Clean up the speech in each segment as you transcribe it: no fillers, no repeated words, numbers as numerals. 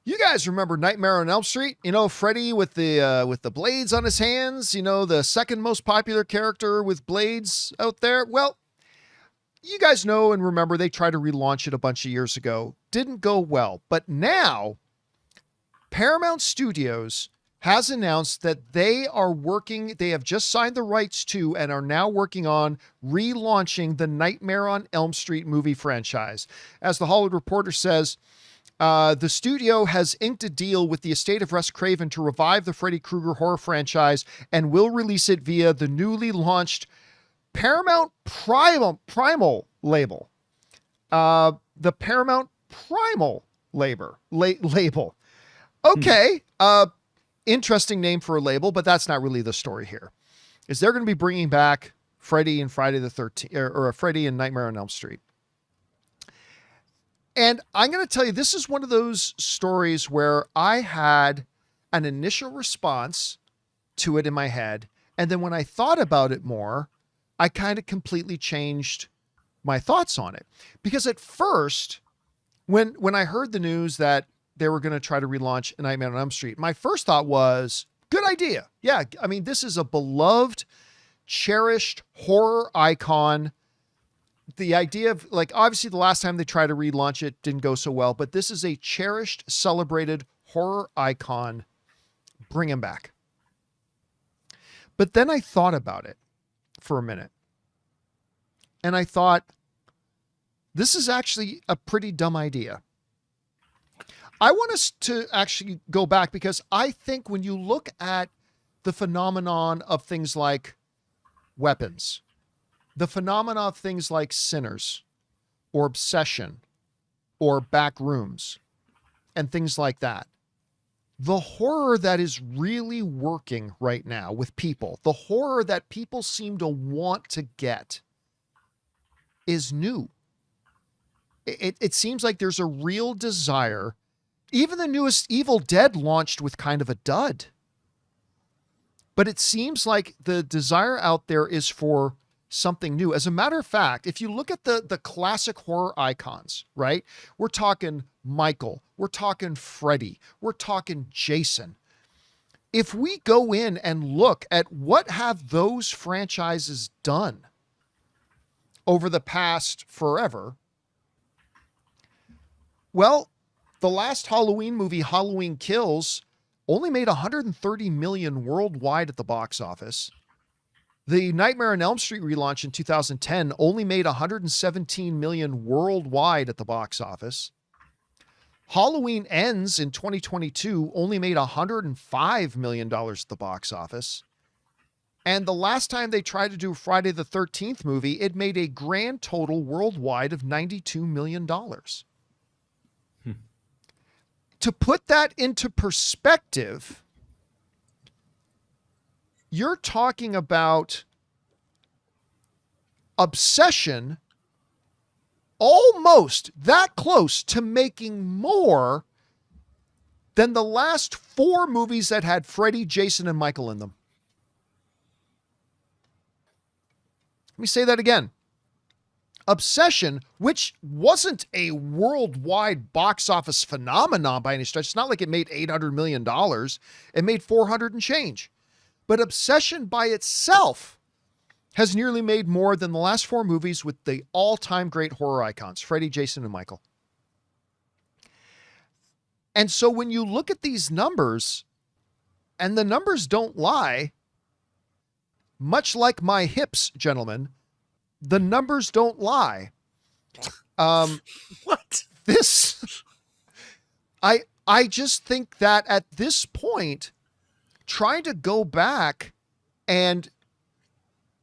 You guys remember Nightmare on Elm Street? You know, Freddy with the blades on his hands. You know, the second most popular character with blades out there. Well, you guys know and remember they tried to relaunch it a bunch of years ago. Didn't go well, but now Paramount Studios has announced that they are working. They have just signed the rights to and are now working on relaunching the Nightmare on Elm Street movie franchise. As the Hollywood Reporter says, the studio has inked a deal with the estate of Wes Craven to revive the Freddy Krueger horror franchise and will release it via the newly launched Paramount Primal label. The Paramount Primal label. Okay. Interesting name for a label, but that's not really the story here. Is they're going to be bringing back Freddy and Friday the 13th or Freddy and Nightmare on Elm Street. And I'm going to tell you, this is one of those stories where I had an initial response to it in my head. And then when I thought about it more, I kind of completely changed my thoughts on it. Because at first, when I heard the news that they were going to try to relaunch Nightmare on Elm Street, my first thought was, good idea. Yeah, I mean, this is a beloved, cherished horror icon. The idea of, like, obviously the last time they tried to relaunch it didn't go so well, but this is a cherished, celebrated horror icon. Bring him back. But then I thought about it for a minute. And I thought, this is actually a pretty dumb idea. I want us to actually go back because I think when you look at the phenomenon of things like weapons, the phenomena of things like Sinners or Obsession or Back Rooms and things like that, the horror that is really working right now with people, the horror that people seem to want to get is new. It seems like there's a real desire. Even the newest Evil Dead launched with kind of a dud. But it seems like the desire out there is for something new. As a matter of fact, if you look at the classic horror icons, right? We're talking Michael, we're talking Freddy, we're talking Jason. If we go in and look at what have those franchises done over the past forever, well, the last Halloween movie, Halloween Kills, only made 130 million worldwide at the box office. The Nightmare on Elm Street relaunch in 2010 only made 117 million worldwide at the box office. Halloween Ends in 2022 only made $105 million at the box office. And the last time they tried to do a Friday the 13th movie, it made a grand total worldwide of $92 million. To put that into perspective, you're talking about Obsession almost that close to making more than the last 4 movies that had Freddy, Jason, and Michael in them. Let me say that again. Obsession, which wasn't a worldwide box office phenomenon by any stretch. It's not like it made $800 million. It made 400 and change. But Obsession by itself has nearly made more than the last 4 movies with the all-time great horror icons, Freddy, Jason, and Michael. And so when you look at these numbers, and the numbers don't lie, much like my hips, gentlemen, the numbers don't lie. What? I just think that at this point, trying to go back, and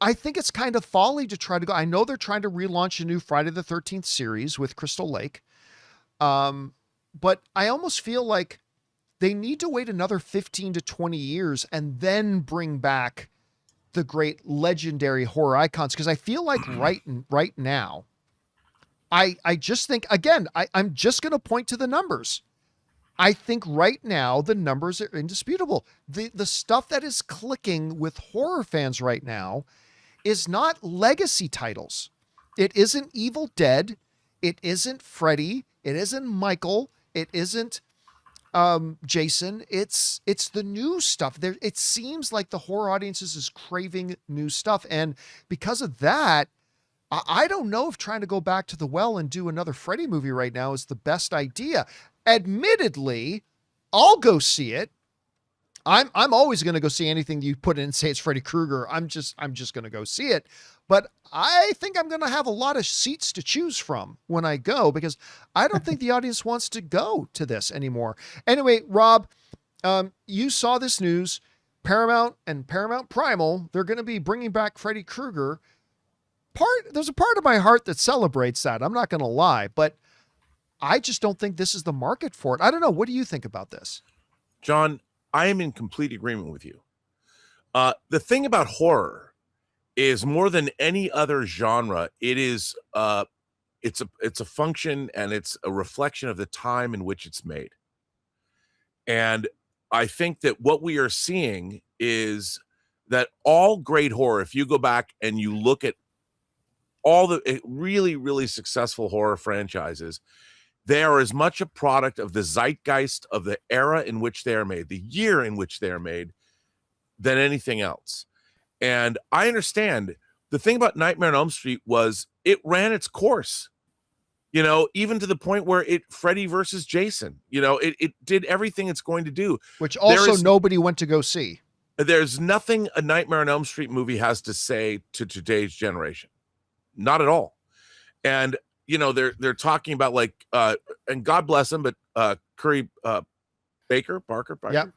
I think it's kind of folly to try to go. I know they're trying to relaunch a new Friday the 13th series with Crystal Lake. But I almost feel like they need to wait another 15 to 20 years and then bring back the great legendary horror icons. Because I feel like right now, I just think, again, I'm just going to point to the numbers. I think right now the numbers are indisputable. The stuff that is clicking with horror fans right now is not legacy titles. It isn't Evil Dead. It isn't Freddy. It isn't Michael. It isn't Jason. It's the new stuff. There, it seems like the horror audiences is craving new stuff, and because of that, I don't know if trying to go back to the well and do another Freddy movie right now is the best idea. Admittedly, I'll go see it. I'm always going to go see anything you put in and say it's Freddy Krueger. I'm just going to go see it. But I think I'm going to have a lot of seats to choose from when I go, because I don't think the audience wants to go to this anymore. Anyway, Rob, you saw this news. Paramount and Paramount Primal, they're going to be bringing back Freddy Krueger. There's a part of my heart that celebrates that. I'm not going to lie, but I just don't think this is the market for it. I don't know. What do you think about this? John, I am in complete agreement with you. The thing about horror is, more than any other genre, it's a function, and it's a reflection of the time in which it's made. And I think that what we are seeing is that all great horror, if you go back and you look at all the really, really successful horror franchises, they are as much a product of the zeitgeist of the era in which they are made, the year in which they are made, than anything else. And I understand the thing about Nightmare on Elm Street was it ran its course, even to the point where Freddy versus Jason, it did everything it's going to do. Which also nobody went to go see. There's nothing a Nightmare on Elm Street movie has to say to today's generation. Not at all. And they're talking about, like, and God bless him, but Curry Barker. Yep.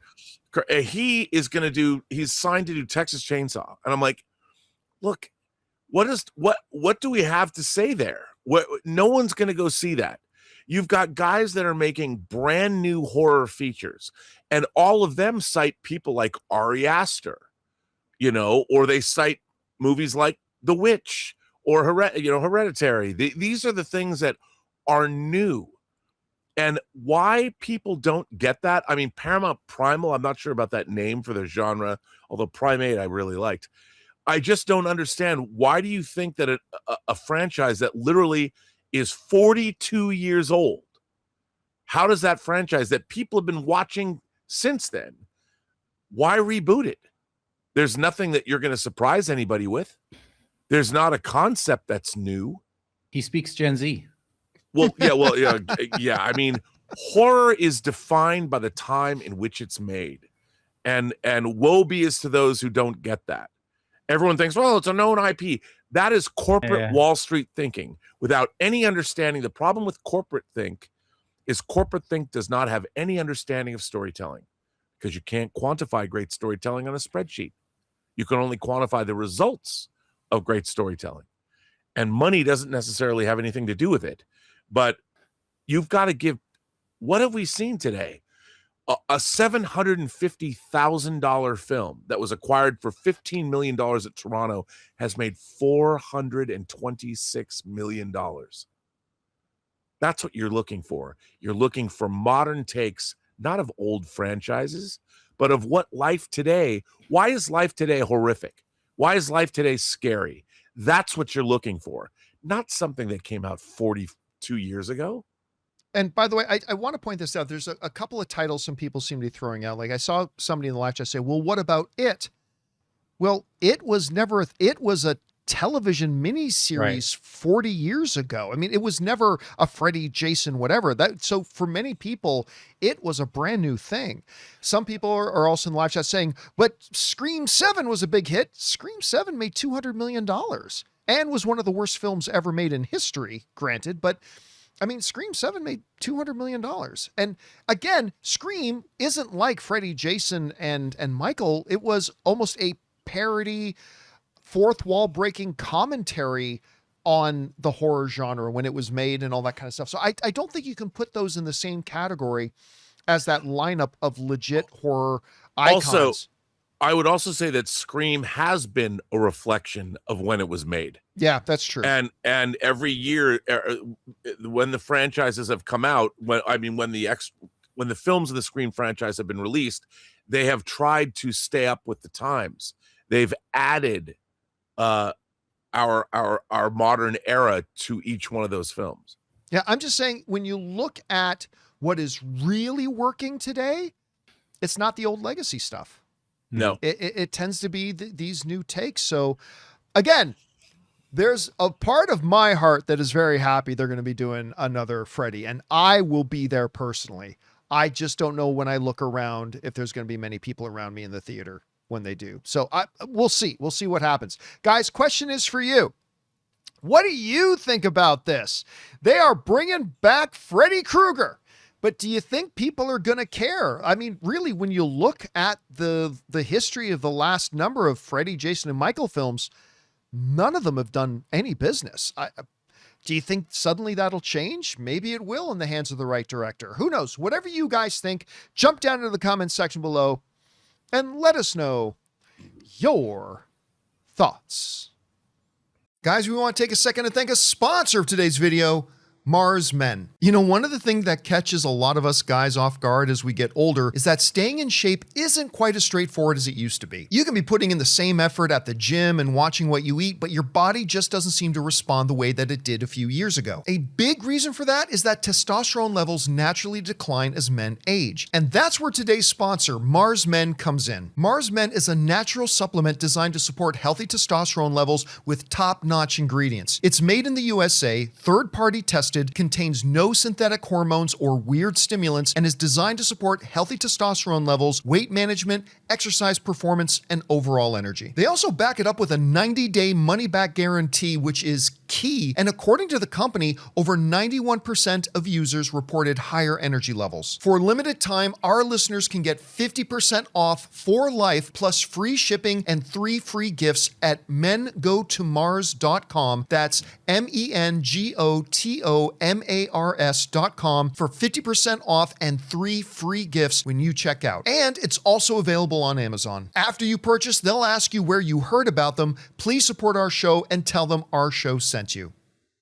He's signed to do Texas Chainsaw. And I'm like, look, what do we have to say there? No one's going to go see that. You've got guys that are making brand new horror features, and all of them cite people like Ari Aster, or they cite movies like The Witch, or Hereditary. These are the things that are new. And why people don't get that, I mean, Paramount Primal, I'm not sure about that name for the genre, although Primate I really liked. I just don't understand, why do you think that a franchise that literally is 42 years old, how does that franchise that people have been watching since then, why reboot it? There's nothing that you're going to surprise anybody with. There's not a concept that's new. He speaks Gen Z. Yeah. I mean, horror is defined by the time in which it's made, and woe be is to those who don't get that. Everyone thinks, well, it's a known IP. That is corporate Wall Street thinking without any understanding. The problem with corporate think is corporate think does not have any understanding of storytelling, because you can't quantify great storytelling on a spreadsheet. You can only quantify the results of great storytelling, and money doesn't necessarily have anything to do with it. But you've got to give, what have we seen today? A $750,000 film that was acquired for $15 million at Toronto has made $426 million. That's what you're looking for. You're looking for modern takes, not of old franchises, but of what life today. Why is life today horrific? Why is life today scary? That's what you're looking for, not something that came out 42 years ago. And by the way, I want to point this out. There's a couple of titles some people seem to be throwing out. Like, I saw somebody in the live chat say, well, what about It? Well, it was a television miniseries 40 years ago. I mean, it was never a Freddy, Jason, whatever. So for many people, it was a brand new thing. Some people are also in the live chat saying, but Scream 7 was a big hit. Scream 7 made $200 million and was one of the worst films ever made in history, granted. But I mean, Scream 7 made $200 million. And again, Scream isn't like Freddy, Jason, and Michael. It was almost a parody, fourth wall breaking commentary on the horror genre when it was made and all that kind of stuff. So I don't think you can put those in the same category as that lineup of legit horror icons. Also, I would also say that Scream has been a reflection of when it was made. Yeah, that's true. And every year when the franchises have come out, when the films of the Scream franchise have been released, they have tried to stay up with the times. They've added our modern era to each one of those films. Yeah, I'm just saying, when you look at what is really working today, it's not the old legacy stuff. No. It tends to be these new takes. So again, there's a part of my heart that is very happy they're going to be doing another Freddy, and I will be there personally. I just don't know when I look around if there's going to be many people around me in the theater when they do. So we'll see. We'll see what happens. Guys, question is for you. What do you think about this? They are bringing back Freddy Krueger, but do you think people are going to care? I mean, really, when you look at the history of the last number of Freddy, Jason, and Michael films, none of them have done any business. Do you think suddenly that'll change? Maybe it will in the hands of the right director. Who knows? Whatever you guys think, jump down into the comments section below and let us know your thoughts. Guys, we want to take a second to thank a sponsor of today's video, Mars Men. You know, one of the things that catches a lot of us guys off guard as we get older is that staying in shape isn't quite as straightforward as it used to be. You can be putting in the same effort at the gym and watching what you eat, but your body just doesn't seem to respond the way that it did a few years ago. A big reason for that is that testosterone levels naturally decline as men age. And that's where today's sponsor, Mars Men, comes in. Mars Men is a natural supplement designed to support healthy testosterone levels with top-notch ingredients. It's made in the USA, third-party tested, contains no synthetic hormones or weird stimulants, and is designed to support healthy testosterone levels, weight management, exercise performance, and overall energy. They also back it up with a 90-day money-back guarantee, which is key. And according to the company, over 91% of users reported higher energy levels. For a limited time, our listeners can get 50% off for life, plus free shipping and 3 free gifts at mengotomars.com. That's mengotomars.com for 50% off and 3 free gifts when you check out. And it's also available on Amazon. After you purchase, they'll ask you where you heard about them. Please support our show and tell them our show sent you.